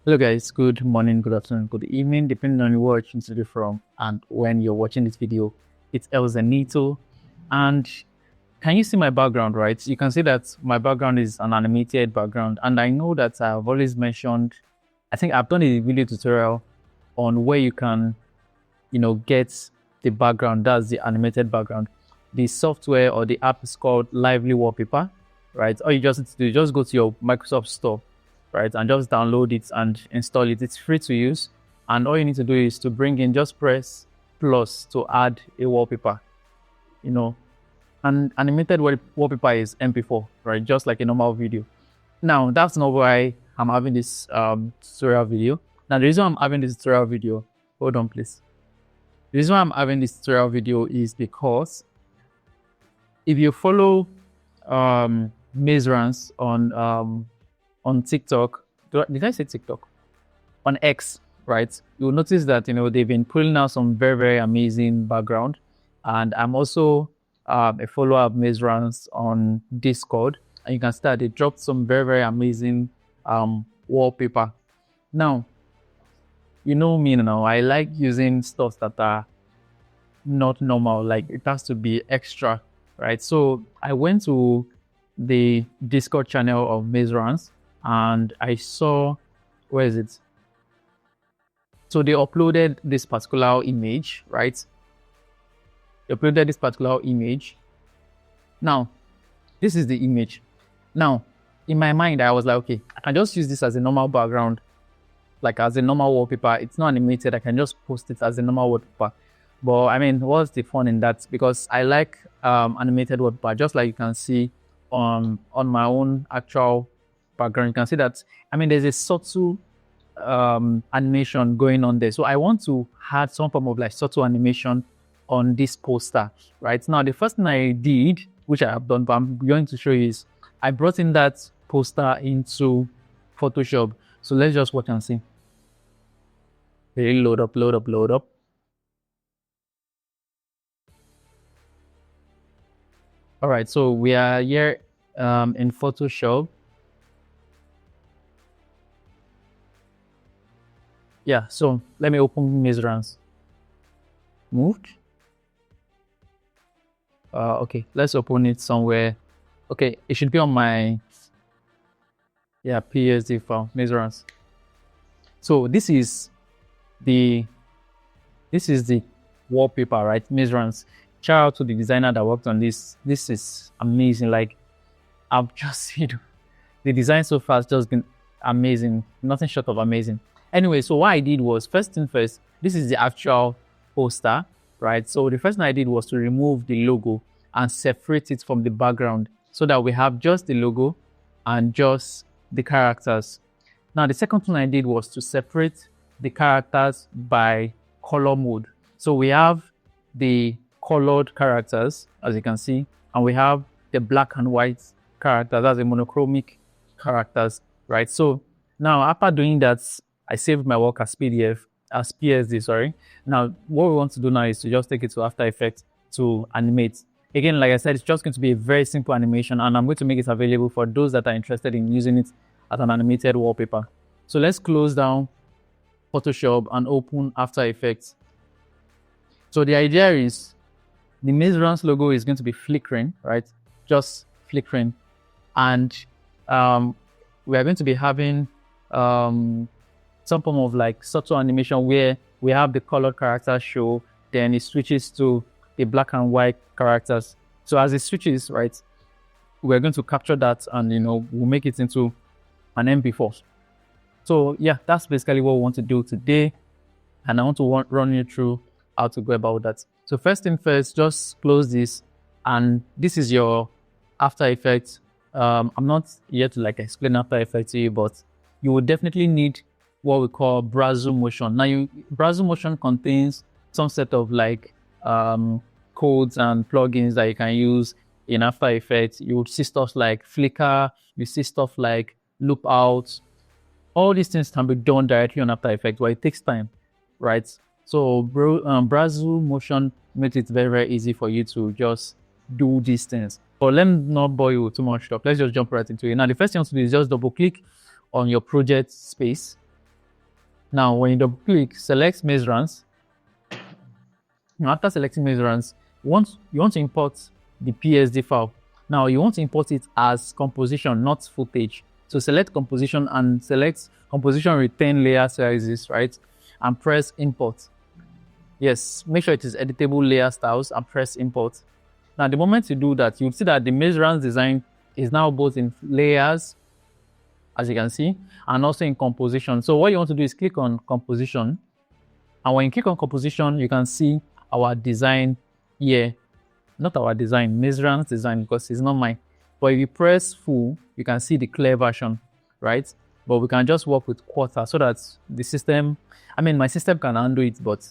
Hello guys, good morning, good afternoon, good evening, depending on where you're watching this video from and when you're watching this video. It's El Zenito, and can you see my background, right? You can see that my background is an animated background, and I know that I've always mentioned, I think I've done a video tutorial on where you can, get the background, that's the animated background. The software or the app is called Lively Wallpaper, right? All you just need to do is just go to your Microsoft Store, right, and just download it and install it. It's free to use, and all you need to do is to bring in, just press plus to add a wallpaper. And animated wallpaper is MP4, right, just like a normal video. Now that's not why I'm having this tutorial video. Now the reason I'm having this tutorial video, hold on please. The reason why I'm having this tutorial video is because if you follow Mazerance on TikTok, did I say TikTok? On X, right? You'll notice that they've been pulling out some very, very amazing background. And I'm also a follower of Mazerance on Discord, and you can start. They dropped some very, very amazing wallpaper. Now, you know me now. I like using stuff that are not normal. Like it has to be extra, right? So I went to the Discord channel of Mazerance, and I saw, where is it? So they uploaded this particular image, right? They uploaded this particular image. Now, this is the image. Now, in my mind, I was like, okay, I can just use this as a normal background, like as a normal wallpaper. It's not animated. I can just post it as a normal wallpaper. But I mean, what's the fun in that? Because I like animated wallpaper, just like you can see on my own actual background. You can see that, I mean, there's a subtle animation going on there. So I want to add some form of like subtle animation on this poster. Right now, the first thing I did, which I have done, but I'm going to show you, is I brought in that poster into Photoshop. So let's just watch and see. Really load up. All right, so we are here in Photoshop. Yeah, so let me open Mazerance. Moved. Okay, let's open it somewhere. Okay, it should be on my PSD file, Mazerance. So this is the wallpaper, right? Mazerance. Shout out to the designer that worked on this. This is amazing. Like I've just seen the design so far has just been amazing. Nothing short of amazing. Anyway, so what I did was, first thing first, this is the actual poster, right? So the first thing I did was to remove the logo and separate it from the background so that we have just the logo and just the characters. Now, the second thing I did was to separate the characters by color mode. So we have the colored characters, as you can see, and we have the black and white characters, that's the monochromic characters, right? So now after doing that, I saved my work as PSD, sorry. Now, what we want to do now is to just take it to After Effects to animate. Again, like I said, it's just going to be a very simple animation, and I'm going to make it available for those that are interested in using it as an animated wallpaper. So let's close down Photoshop and open After Effects. So the idea is the Mazerance logo is going to be flickering, right? Just flickering. And we are going to be having some form of like subtle animation where we have the colored characters show, then it switches to the black and white characters. So as it switches, right, we're going to capture that and we'll make it into an MP4. So yeah, that's basically what we want to do today, and I want to run you through how to go about that. So first thing first, just close this, and this is your After Effects. I'm not here to like explain After Effects to you, but you will definitely need what we call browser motion. Now, browser motion contains some set of like codes and plugins that you can use in After Effects. You would see stuff like flicker, you see stuff like loop out. All these things can be done directly on After Effects, but it takes time, right? So browser motion makes it very, very easy for you to just do these things. But let me not bore you with too much stuff. Let's just jump right into it. Now, the first thing you want to do is just double click on your project space. Now, when you double click, select Mazerance. Now, after selecting Mazerance, you want to import the PSD file. Now, you want to import it as composition, not footage. So select composition and select composition retain layer sizes, right? And press import. Yes, make sure it is editable layer styles and press import. Now, the moment you do that, you'll see that the Mazerance design is now both in layers, as you can see, and also in composition. So what you want to do is click on composition. And when you click on composition, you can see our design here. Not our design, Mazerance design, because it's not mine. But if you press full, you can see the clear version, right? But we can just work with quarter so that the system, my system can handle it, but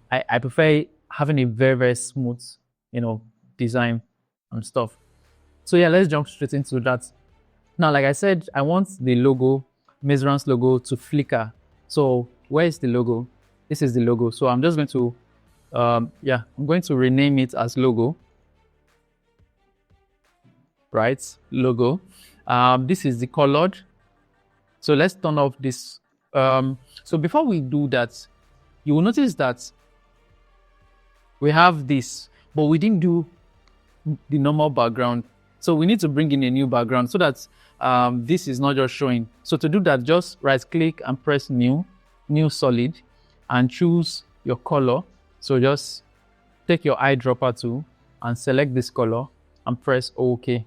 I prefer having a very, very smooth, design and stuff. So yeah, let's jump straight into that. Now, like I said, I want the logo, Mazerance logo, to flicker. So where is the logo? This is the logo. So I'm just going to, I'm going to rename it as logo. Right, logo. This is the colored. So let's turn off this. So before we do that, you will notice that we have this, but we didn't do the normal background. So we need to bring in a new background so that this is not just showing. So to do that, just right click and press new solid and choose your color. So just take your eyedropper tool and select this color and press OK.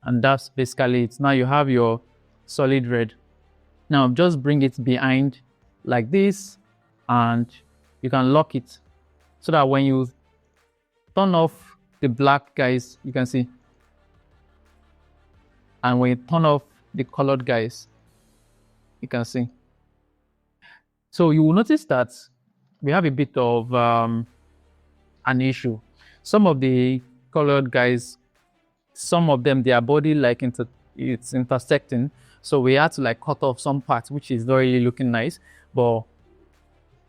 And that's basically it. Now you have your solid red. Now just bring it behind like this and you can lock it so that when you turn off the black guys, you can see. And when you turn off the colored guys, you can see. So you will notice that we have a bit of an issue. Some of the colored guys, some of them, their body it's intersecting. So we had to cut off some parts, which is not really looking nice. But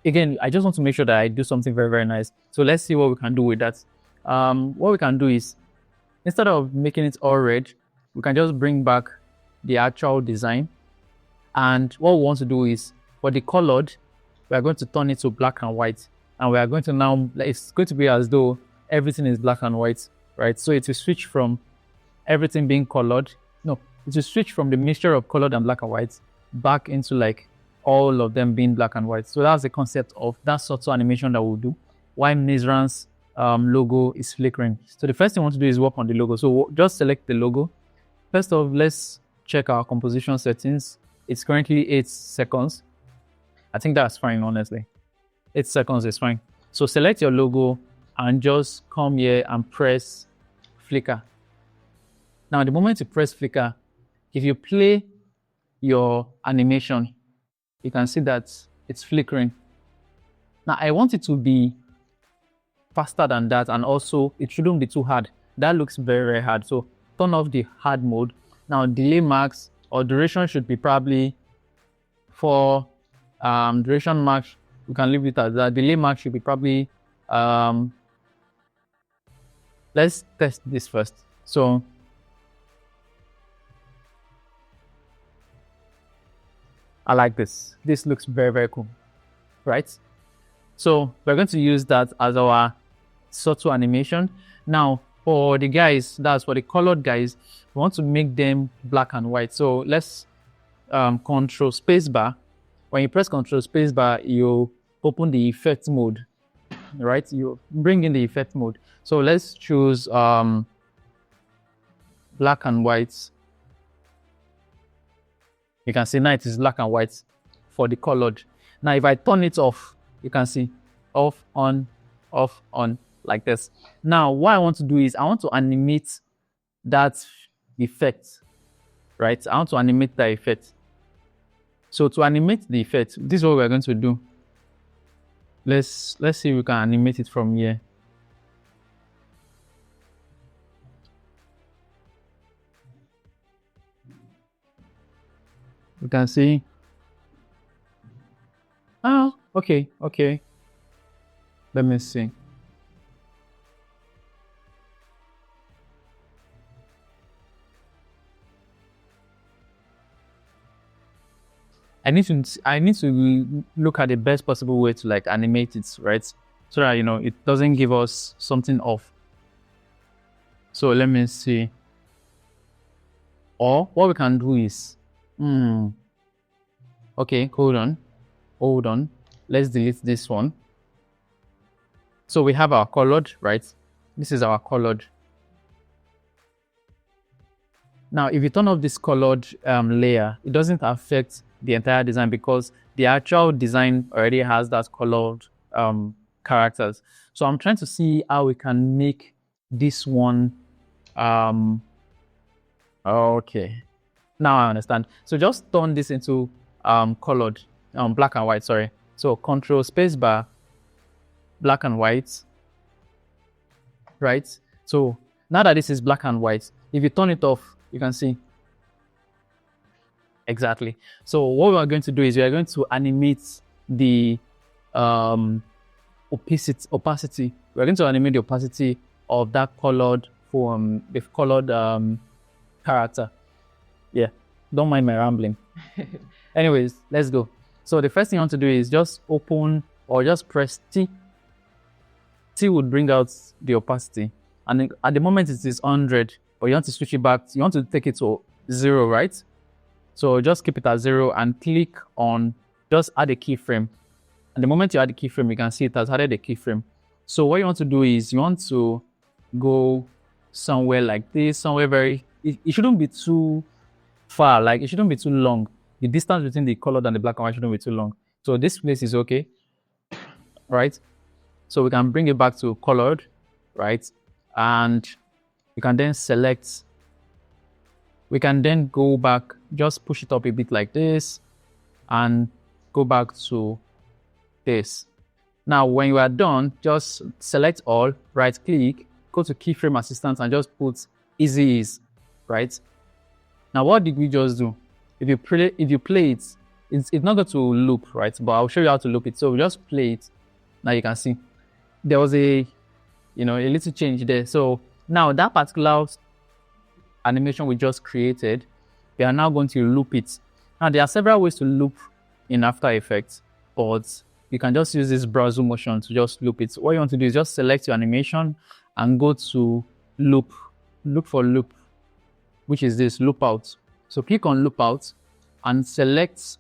again, I just want to make sure that I do something very, very nice. So let's see what we can do with that. What we can do is, instead of making it all red, we can just bring back the actual design. And what we want to do is, for the colored, we are going to turn it to black and white. And we are going to now, it's going to be as though everything is black and white, right? So it will switch from everything being colored. No, it will switch from the mixture of colored and black and white back into all of them being black and white. So that's the concept of that sort of animation that we'll do. Why Mazerance logo is flickering. So the first thing we want to do is work on the logo. So just select the logo. First off, let's check our composition settings. It's currently 8 seconds. I think that's fine, honestly. 8 seconds is fine. So select your logo and just come here and press flicker. Now, the moment you press flicker, if you play your animation, you can see that it's flickering. Now, I want it to be faster than that, and also it shouldn't be too hard. That looks very, very hard. So turn off the hard mode. Now, delay max or duration should be probably for duration max. We can leave it as that. Delay max should be probably, let's test this first. So I like this. This looks very, very cool, right? So we're going to use that as our subtle animation. Now, for the guys, that's for the colored guys, we want to make them black and white. So let's control spacebar. When you press control spacebar, you open the effect mode, right? You bring in the effect mode. So let's choose black and white. You can see now it is black and white for the colored. Now, if I turn it off, you can see off, on, like this. Now, what I want to do is I want to animate that effect, right? I want to animate that effect. So to animate the effect, this is what we're going to do. Let's see if we can animate it from here. You can see. Oh, okay. Let me see. I need to look at the best possible way to like animate it, right? So that, you know, it doesn't give us something off. So let me see. Or what we can do is, okay, hold on. Let's delete this one. So we have our colored, right? This is our colored. Now, if you turn off this colored layer, it doesn't affect the entire design because the actual design already has that colored characters. So I'm trying to see how we can make this one. Okay, now I understand. So just turn this into colored, black and white. Sorry. So Control Space Bar, black and white, right? So now that this is black and white, if you turn it off, you can see. Exactly. So what we are going to do is we are going to animate the opacity. We're going to animate the opacity of that colored form, the colored character. Yeah, don't mind my rambling. Anyways, let's go. So the first thing you want to do is just open or just press T. T would bring out the opacity. And at the moment it is 100, but you want to switch it back. You want to take it to 0, right? So just keep it at 0 and click on just add a keyframe. And the moment you add the keyframe, you can see it has added a keyframe. So what you want to do is you want to go somewhere like this, somewhere very, it shouldn't be too far, like it shouldn't be too long. The distance between the colored and the black and white shouldn't be too long. So this place is okay, right? So we can bring it back to colored, right? And you can then select, we can then go back, just push it up a bit like this and go back to this. Now, when you are done, just select all, right click, go to keyframe assistant and just put easy ease, right? Now, what did we just do? If you play it, it's not going to loop, right? But I'll show you how to loop it. So we just play it. Now you can see there was a little change there. So now that particular animation we just created, we are now going to loop it. Now there are several ways to loop in After Effects, but you can just use this browser motion to just loop it. What you want to do is just select your animation and go to loop. Look for loop, which is this loop out. So click on loop out and select,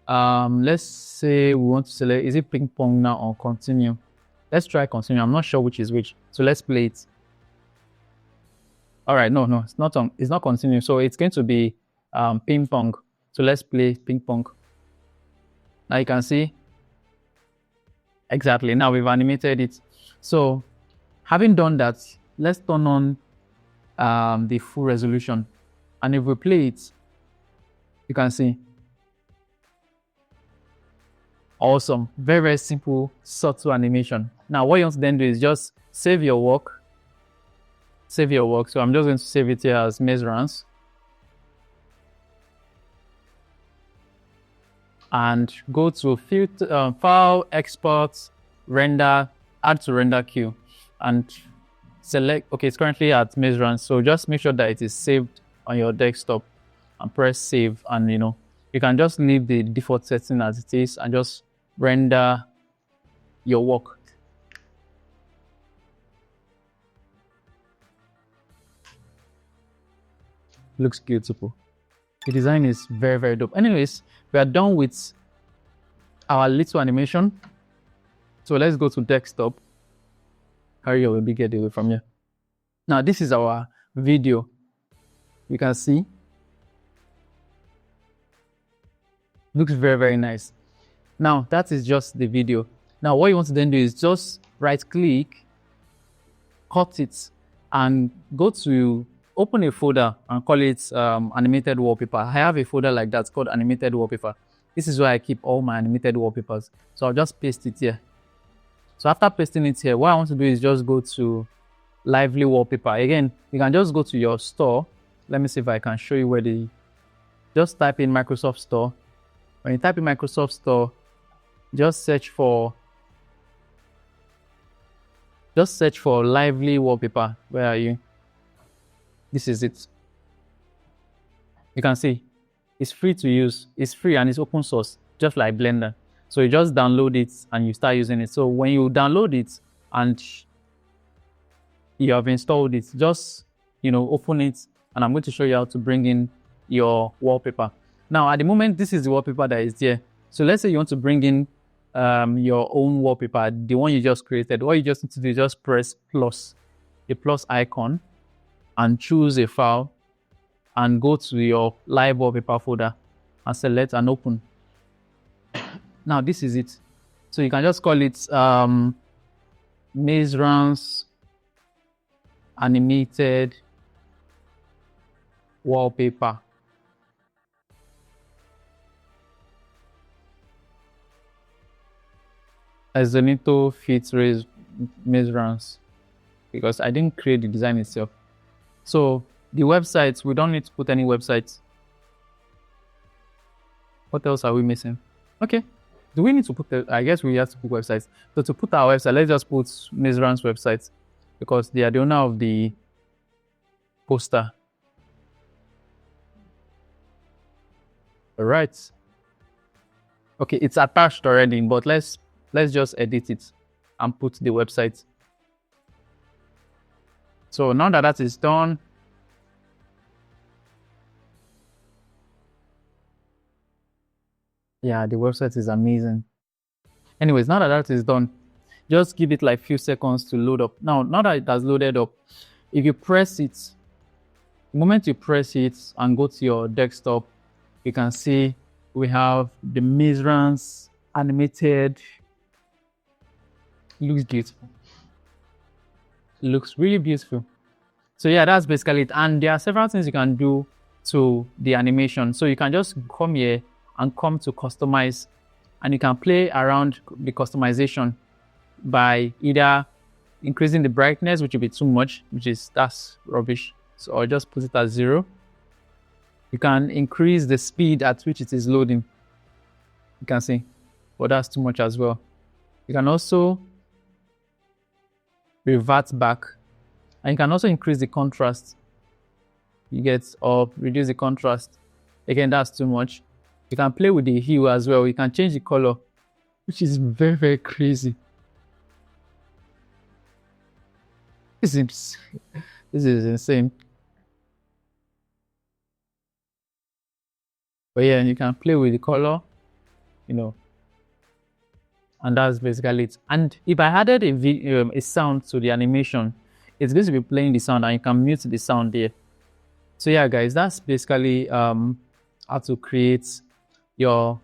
let's say we want to select, is it ping pong now or continue? Let's try continue. I'm not sure which is which. So let's play it. All right, no, it's not continue. So it's going to be ping pong. So let's play ping pong. Now you can see. Exactly. Now we've animated it. So having done that, let's turn on the full resolution. And if we play it, you can see. Awesome. Very, very simple, subtle animation. Now, what you want to then do is just save your work. Save your work. So I'm just going to save it here as Mazerance. And go to filter, file, export, render, add to render queue, and select. Okay, it's currently at Mazerance, so just make sure that it is saved on your desktop and press save. And you can just leave the default setting as it is and just render your work. Looks beautiful. The design is very, very dope. Anyways, we are done with our little animation. So let's go to desktop. Hurry up, we'll be get away from here. Now, this is our video. You can see. Looks very, very nice. Now, that is just the video. Now, what you want to then do is just right click, cut it, and go to open a folder and call it animated wallpaper. I have a folder like that called animated wallpaper. This is where I keep all my animated wallpapers. So I'll just paste it here. So after pasting it here, what I want to do is just go to Lively Wallpaper. Again, you can just go to your store. Let me see if I can show you where just type in Microsoft Store. When you type in Microsoft Store, just search for Lively Wallpaper. Where are you? This is it. You can see It's free to use. It's free and it's open source, just like Blender. So you just download it and you start using it. So when you download it and you have installed it, just open it, and I'm going to show you how to bring in your wallpaper. Now, at the moment, this is the wallpaper that is there. So let's say you want to bring in your own wallpaper, the one you just created. What you just need to do is just press plus, the plus icon, and choose a file, and go to your live wallpaper folder and select and open. Now, this is it. So you can just call it Mazerance Animated Wallpaper. Azonito fits Mazerance, because I didn't create the design itself. So the websites, we don't need to put any websites. What else are we missing? Okay. Do we need to put I guess we have to put websites. So to put our website, let's just put Mazerance websites, because they are the owner of the poster. All right. Okay, it's attached already, but let's just edit it and put the website. So now that is done, yeah, the website is amazing. Anyways, now that is done, just give it like a few seconds to load up. Now that it has loaded up, if you press it, the moment you press it and go to your desktop, you can see we have the Mazerance animated. Looks beautiful. Looks really beautiful. So yeah, that's basically it. And there are several things you can do to the animation. So you can just come here and come to customize, and you can play around the customization by either increasing the brightness, which will be too much, that's rubbish. So I'll just put it at 0. You can increase the speed at which it is loading. You can see, but that's too much as well. You can also revert back, and you can also increase the contrast. You get, or reduce the contrast. Again, that's too much. You can play with the hue as well. You can change the color, which is very, very crazy. This is insane. But yeah, you can play with the color, and that's basically it. And if I added a sound to the animation, it's going to be playing the sound, and you can mute the sound there. So yeah, guys, that's basically how to create your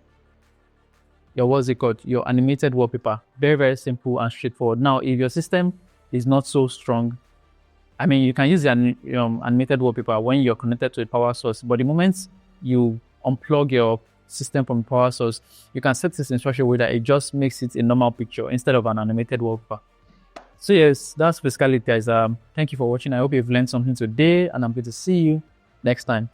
what's it called, your animated wallpaper. Very, very simple and straightforward. Now, if your system is not so strong, I mean, you can use the animated wallpaper when you're connected to a power source, but the moment you unplug your system from power source, you can set this in such a way that it just makes it a normal picture instead of an animated wallpaper. So yes, that's basically it, guys. Thank you for watching. I hope you've learned something today, and I'm going to see you next time.